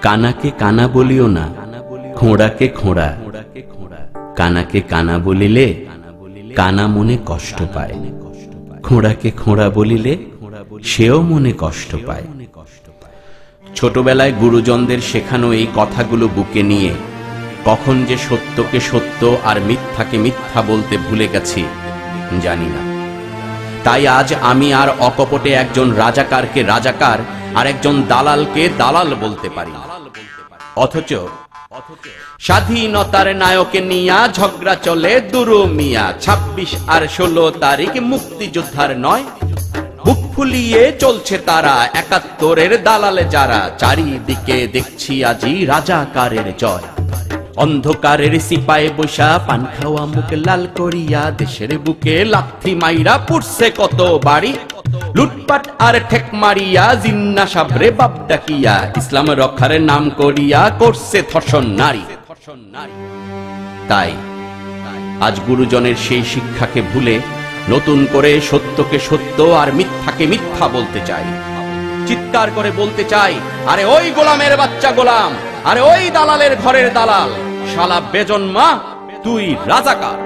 কানাকে কানা বলিও না, খোঁড়াকে খোঁড়া। কানাকে কানা বলিলে কানা মনে কষ্ট পায়, খোঁড়াকে খোঁড়া বলিলে সেও মনে কষ্ট পায়। ছোটবেলায় গুরুজনদের শেখানো এই কথাগুলো বুকে নিয়ে কখন যে সত্যকে সত্য আর মিথ্যাকে মিথ্যা বলতে ভুলে গেছি জানি না। তাই আজ আমি আর অকপটে একজন রাজাকারকে রাজাকার আর একজন দালালকে দালাল বলতে পারি। অথচ স্বাধীনতার নায়কে নিয়া ঝগড়া চলে দুরু মিয়া। 26 আর 16 তারিখ মুক্তিযোদ্ধার নয়, বুক ফুলিয়ে চলছে তারা 71-এর দালালে যারা। চারিদিকে দেখছি আজি রাজাকারের জয়। অন্ধকারের সিপায়ে বৈশা পান খাওয়া মুখ লাল করিয়া দেশের বুকে লাথি মাইরা পুড়ছে কত বাড়ি। লুটপাট আর ঠেক মারিয়া জিন্না সাবরে বাপ ডাকিয়া ইসলাম রক্ষার নাম করিয়া করছে ধর্ষণ নারী। তাই আজ গুরুজনের সেই শিক্ষাকে ভুলে নতুন করে সত্যকে সত্য আর মিথ্যাকে মিথ্যা বলতে চাই। চিৎকার করে বলতে চাই, আরে ওই গোলামের বাচ্চা গোলাম, আরে ওই দালালের ঘরের দালাল, শালা বেজন্মা তুই রাজাকার।